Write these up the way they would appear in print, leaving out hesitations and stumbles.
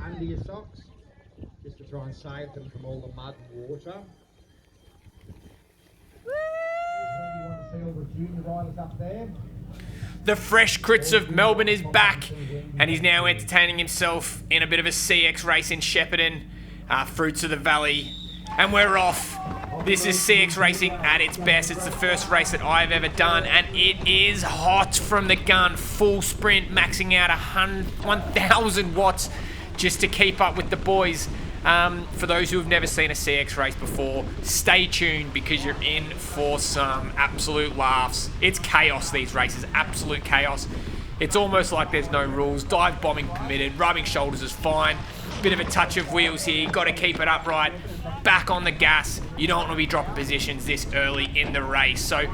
under your socks, just to try and save them from all the mud and water. The Fresh Crits of Melbourne is back, and he's now entertaining himself in a bit of a CX race in Shepparton, Fruits of the Valley, and we're off. This is CX racing at its best. It's the first race that I've ever done, and it is hot from the gun. Full sprint, maxing out 1,000 watts just to keep up with the boys. For those who have never seen a CX race before, stay tuned because you're in for some absolute laughs. It's chaos, these races, absolute chaos. It's almost like there's no rules. Dive bombing permitted, rubbing shoulders is fine. Bit of a touch of wheels here, got to keep it upright. Back on the gas, you don't want to be dropping positions this early in the race. So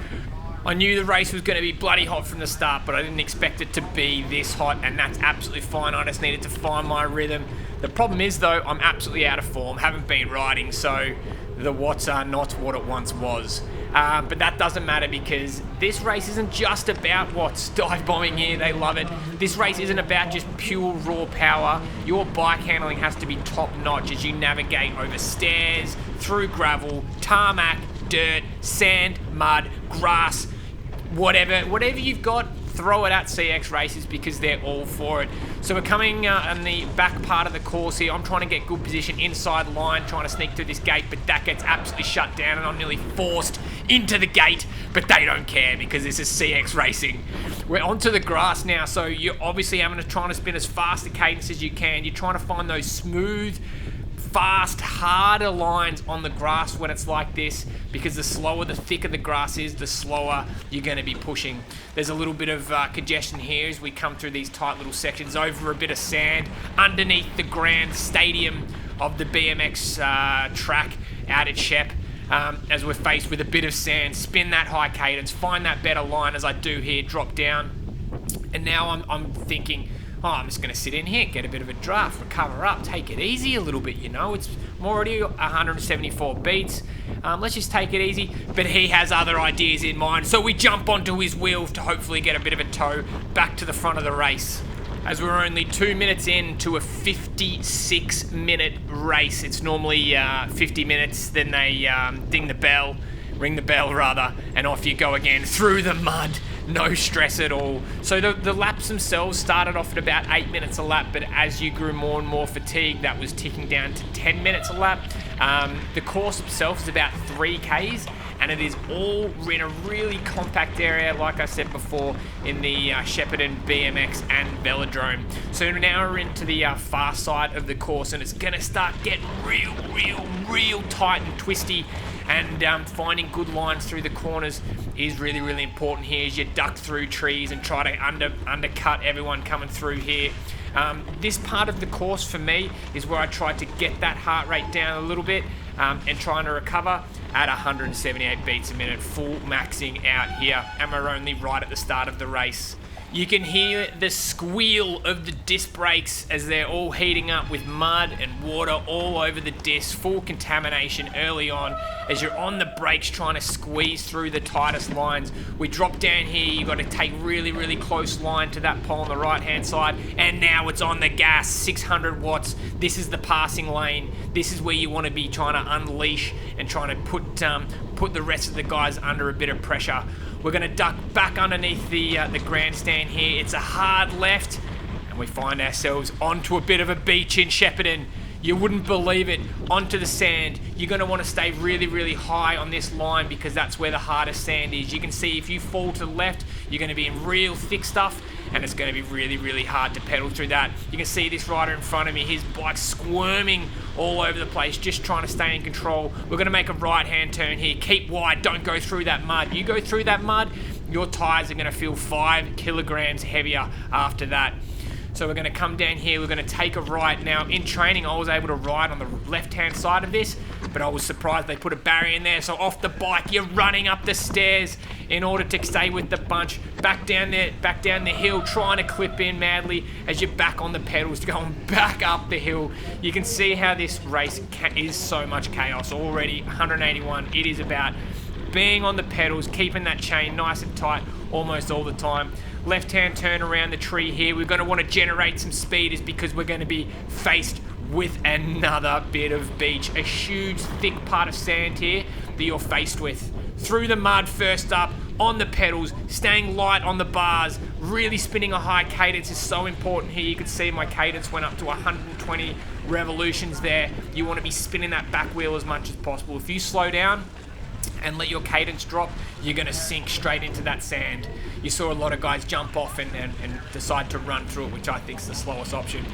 I knew the race was going to be bloody hot from the start, but I didn't expect it to be this hot, and that's absolutely fine. I just needed to find my rhythm. The problem is, though, I'm absolutely out of form, haven't been riding, so the watts are not what it once was. But that doesn't matter because this race isn't just about watts. Dive bombing here, they love it. This race isn't about just pure raw power. Your bike handling has to be top notch as you navigate over stairs, through gravel, tarmac, dirt, sand, mud, grass, whatever you've got, throw it at CX races because they're all for it. So we're coming on the back part of the course here. I'm trying to get good position inside line, trying to sneak through this gate, but that gets absolutely shut down and I'm nearly forced into the gate, but they don't care because this is CX racing. We're onto the grass now, so you're obviously having to try to spin as fast a cadence as you can. You're trying to find those smooth, fast, harder lines on the grass when it's like this, because the slower, the thicker the grass is, the slower you're going to be pushing. There's a little bit of congestion here as we come through these tight little sections over a bit of sand underneath the grand stadium of the BMX track out at SHEP. As we're faced with a bit of sand, spin that high cadence, find that better line as I do here, drop down. And now I'm thinking, I'm just going to sit in here, get a bit of a draft, recover up, take it easy a little bit, you know. I'm already 174 beats. Let's just take it easy. But he has other ideas in mind, so we jump onto his wheels to hopefully get a bit of a tow back to the front of the race. As we're only 2 minutes into a 56-minute race. It's normally 50 minutes, then they ring the bell, and off you go again through the mud. No stress at all. So the laps themselves started off at about 8 minutes a lap, but as you grew more and more fatigued, that was ticking down to 10 minutes a lap. The course itself is about 3Ks, and it is all in a really compact area, like I said before, in the Shepparton BMX and Velodrome. So now we're into the far side of the course, and it's going to start getting real tight and twisty. And finding good lines through the corners is really important here as you duck through trees and try to undercut everyone coming through here. This part of the course for me is where I tried to get that heart rate down a little bit and trying to recover at 178 beats a minute, full maxing out here, and we're only right at the start of the race. You can hear the squeal of the disc brakes as they're all heating up with mud and water all over the disc, full contamination early on as you're on the brakes trying to squeeze through the tightest lines. We drop down here, you've got to take really close line to that pole on the right hand side, and now it's on the gas, 600 watts. This is the passing lane. This is where you want to be trying to unleash and trying to put the rest of the guys under a bit of pressure. We're going to duck back underneath the grandstand here. It's a hard left, and we find ourselves onto a bit of a beach in Shepparton. You wouldn't believe it, onto the sand. You're going to want to stay really high on this line because that's where the hardest sand is. You can see if you fall to the left, you're going to be in real thick stuff, and it's going to be really hard to pedal through that. You can see this rider in front of me, his bike's squirming all over the place, just trying to stay in control. We're going to make a right-hand turn here. Keep wide, don't go through that mud. You go through that mud, your tyres are going to feel 5 kilograms heavier after that. So we're going to come down here, we're going to take a right. Now, in training, I was able to ride on the left-hand side of this, but I was surprised they put a barrier in there. So off the bike, you're running up the stairs in order to stay with the bunch. Back down the hill, trying to clip in madly as you're back on the pedals, going back up the hill. You can see how this race is so much chaos already. 181, it is about being on the pedals, keeping that chain nice and tight almost all the time. left-hand turn around the tree here. We're going to want to generate some speed is because we're going to be faced with another bit of beach. A huge, thick part of sand here that you're faced with. Through the mud first up, on the pedals, staying light on the bars, really spinning a high cadence is so important here. You can see my cadence went up to 120 revolutions there. You want to be spinning that back wheel as much as possible. If you slow down and let your cadence drop, you're going to sink straight into that sand. You saw a lot of guys jump off and decide to run through it, which I think is the slowest option.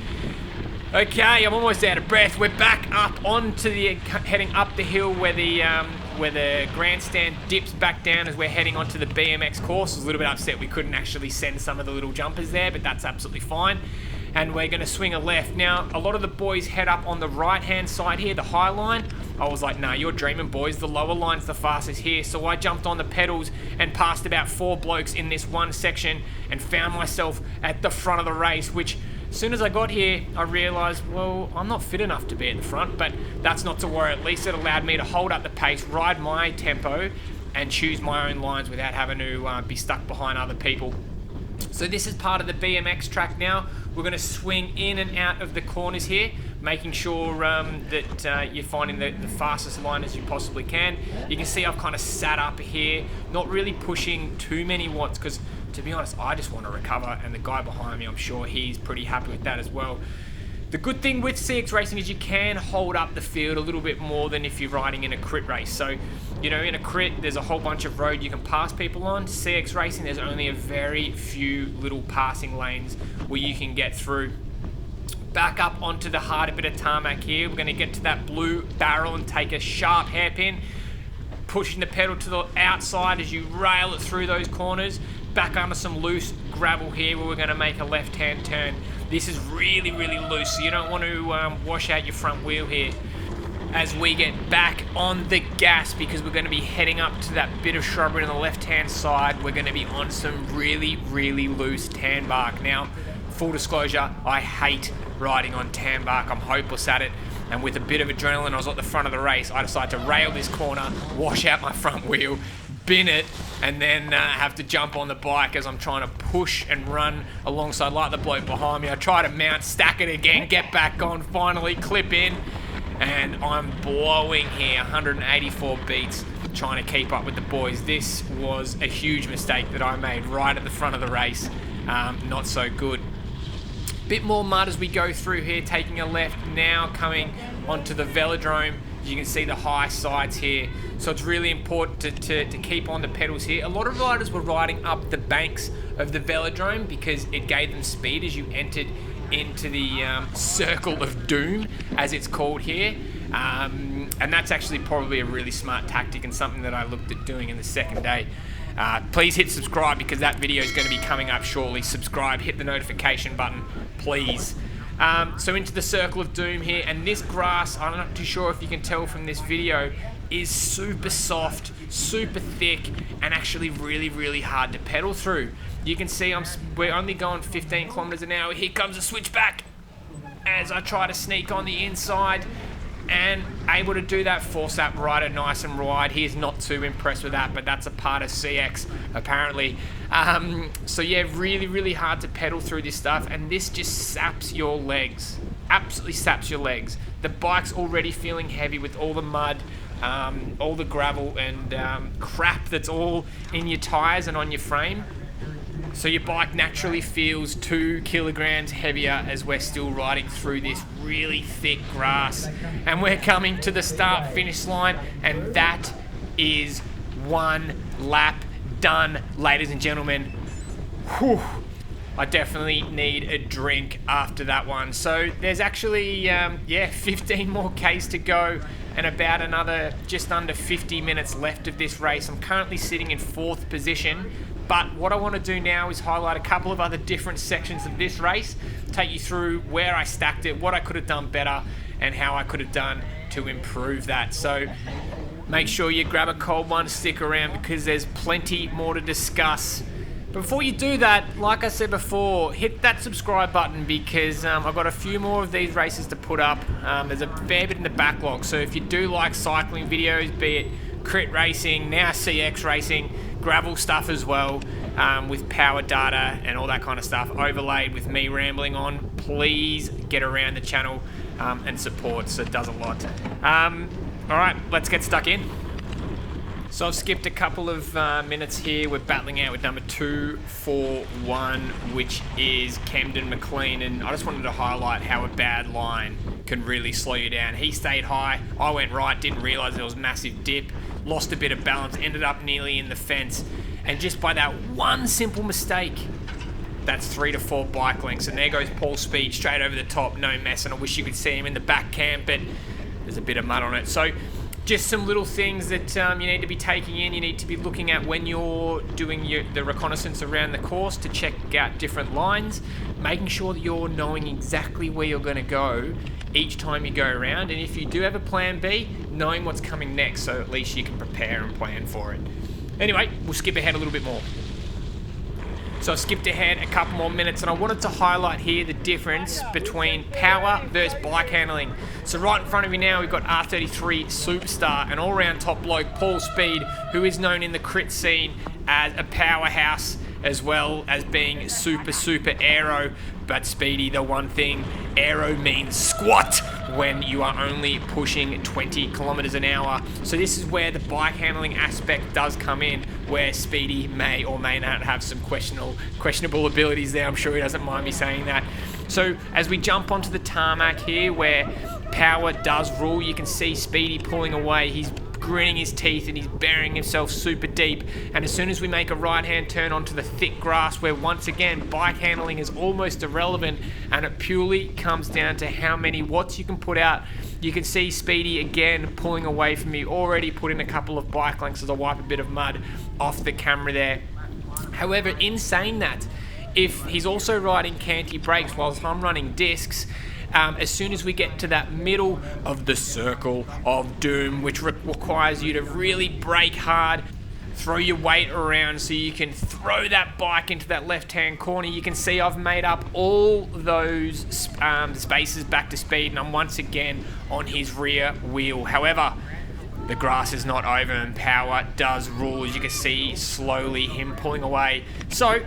Okay, I'm almost out of breath. We're back up onto the, heading up the hill where the grandstand dips back down as we're heading onto the BMX course. I was a little bit upset we couldn't actually send some of the little jumpers there, but that's absolutely fine. And we're going to swing a left. Now, a lot of the boys head up on the right-hand side here, the high line. I was like, nah, you're dreaming, boys. The lower line's the fastest here. So I jumped on the pedals and passed about 4 blokes in this one section and found myself at the front of the race, which as soon as I got here, I realised, well, I'm not fit enough to be at the front, but that's not to worry. At least it allowed me to hold up the pace, ride my tempo, and choose my own lines without having to be stuck behind other people. So this is part of the BMX track now. We're going to swing in and out of the corners here, making sure that you're finding the fastest line as you possibly can. You can see I've kind of sat up here, not really pushing too many watts because, to be honest, I just want to recover, and the guy behind me, I'm sure he's pretty happy with that as well. The good thing with CX racing is you can hold up the field a little bit more than if you're riding in a crit race. So, you know, in a crit, there's a whole bunch of road you can pass people on. CX racing, there's only a very few little passing lanes where you can get through. Back up onto the harder bit of tarmac here. We're going to get to that blue barrel and take a sharp hairpin, pushing the pedal to the outside as you rail it through those corners. Back onto some loose gravel here where we're going to make a left-hand turn. This is really, really loose, so you don't want to wash out your front wheel here. As we get back on the gas, because we're going to be heading up to that bit of shrubbery on the left-hand side, we're going to be on some really, really loose tan bark. Now, full disclosure, I hate riding on tan bark. I'm hopeless at it. And with a bit of adrenaline, I was at the front of the race. I decided to rail this corner, wash out my front wheel, bin it, and then have to jump on the bike as I'm trying to push and run alongside like the bloke behind me. I try to mount, stack it again, get back on, finally clip in, and I'm blowing here, 184 beats, trying to keep up with the boys. This was a huge mistake that I made right at the front of the race. Not so good. Bit more mud as we go through here, taking a left now, coming onto the velodrome. You can see the high sides here, so it's really important to keep on the pedals here. A lot of riders were riding up the banks of the velodrome because it gave them speed as you entered into the circle of doom, as it's called here. And that's actually probably a really smart tactic and something that I looked at doing in the second day. Please hit subscribe because that video is going to be coming up shortly. Subscribe, hit the notification button, please. So into the circle of doom here, and this grass, I'm not too sure if you can tell from this video, is super soft, super thick, and actually really, really hard to pedal through. You can see we're only going 15 kilometers an hour. Here comes a switchback as I try to sneak on the inside, and able to do that, force that rider nice and wide. He's not too impressed with that, but that's a part of CX apparently. So yeah, really, really hard to pedal through this stuff, and this just saps your legs. Absolutely saps your legs. The bike's already feeling heavy with all the mud, all the gravel and crap that's all in your tires and on your frame. So your bike naturally feels 2 kilograms heavier as we're still riding through this really thick grass. And we're coming to the start-finish line, and that is 1 lap done, ladies and gentlemen. Whew. I definitely need a drink after that one. So there's actually, 15 more Ks to go and about another just under 50 minutes left of this race. I'm currently sitting in 4th position. But what I want to do now is highlight a couple of other different sections of this race, take you through where I stacked it, what I could have done better, and how I could have done to improve that. So make sure you grab a cold one, stick around because there's plenty more to discuss. Before you do that, like I said before, hit that subscribe button because I've got a few more of these races to put up. There's a fair bit in the backlog, so if you do like cycling videos, be it crit racing, now CX racing, gravel stuff as well, with power data and all that kind of stuff overlaid with me rambling on, please get around the channel and support, so it does a lot. All right, let's get stuck in. So I've skipped a couple of minutes here. We're battling out with number 241, which is Camden McLean, and I just wanted to highlight how a bad line can really slow you down. He stayed high, I went right, didn't realise there was a massive dip, lost a bit of balance, ended up nearly in the fence, and just by that one simple mistake, that's 3 to 4 bike lengths, and there goes Paul Speed straight over the top, no mess, and I wish you could see him in the back camp, but there's a bit of mud on it. So just some little things that you need to be taking in. You need to be looking at when you're doing the reconnaissance around the course to check out different lines, making sure that you're knowing exactly where you're going to go each time you go around, and if you do have a plan B, knowing what's coming next, so at least you can prepare and plan for it. Anyway, we'll skip ahead a little bit more. So I've skipped ahead a couple more minutes, and I wanted to highlight here the difference between power versus bike handling. So right in front of you now, we've got R33 Superstar, an all-round top bloke, Paul Speed, who is known in the crit scene as a powerhouse, as well as being super aero. But Speedy, the one thing, aero means squat when you are only pushing 20 kilometers an hour. So this is where the bike handling aspect does come in, where Speedy may or may not have some questionable abilities there. I'm sure he doesn't mind me saying that. So as we jump onto the tarmac here, where power does rule, you can see Speedy pulling away. He's gritting his teeth and he's burying himself super deep, and as soon as we make a right hand turn onto the thick grass, where once again bike handling is almost irrelevant and it purely comes down to how many watts you can put out, you can see Speedy again pulling away from me, already put in a couple of bike lengths as I wipe a bit of mud off the camera there. However, in saying that, if he's also riding canty brakes whilst I'm running discs, as soon as we get to that middle of the circle of doom, which requires you to really brake hard, throw your weight around so you can throw that bike into that left-hand corner, you can see I've made up all those spaces back to Speed, and I'm once again on his rear wheel. However, the grass is not over and power does rule, as you can see slowly him pulling away. So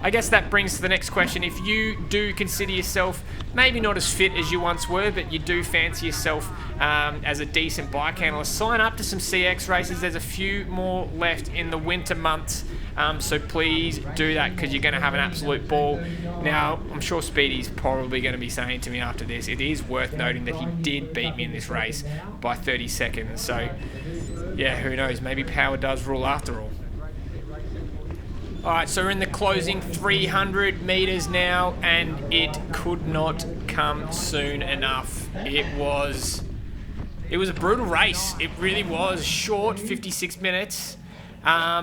I guess that brings to the next question. If you do consider yourself maybe not as fit as you once were, but you do fancy yourself as a decent bike handler, sign up to some CX races. There's a few more left in the winter months, so please do that, because you're going to have an absolute ball. Now, I'm sure Speedy's probably going to be saying to me after this, it is worth noting that he did beat me in this race by 30 seconds. So, yeah, who knows? Maybe power does rule after all. Alright, so we're in the closing 300 meters now, and it could not come soon enough. It was a brutal race. It really was. Short, 56 minutes. Yeah,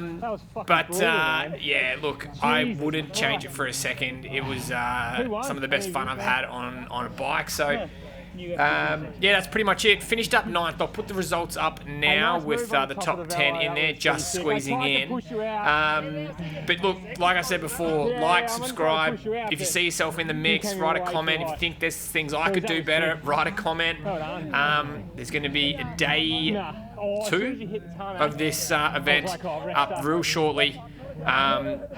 look, I wouldn't change it for a second. It was some of the best fun I've had on a bike. So yeah, that's pretty much it. Finished up 9th. I'll put the results up now with the top 10 in there, just squeezing in. But look, like I said before, like, subscribe. If you see yourself in the mix, write a comment. If you think there's things I could do better, write a comment. There's going to be a day 2 of this event up real shortly.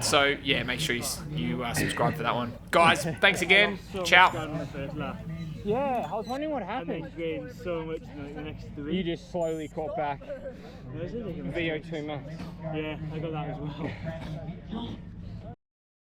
So yeah, make sure you subscribe for that one. Guys, thanks again. Ciao. Yeah, I was wondering what happened. I've gained so much in the next 3. You just slowly caught back. VO2 max. Yeah, I got that as well.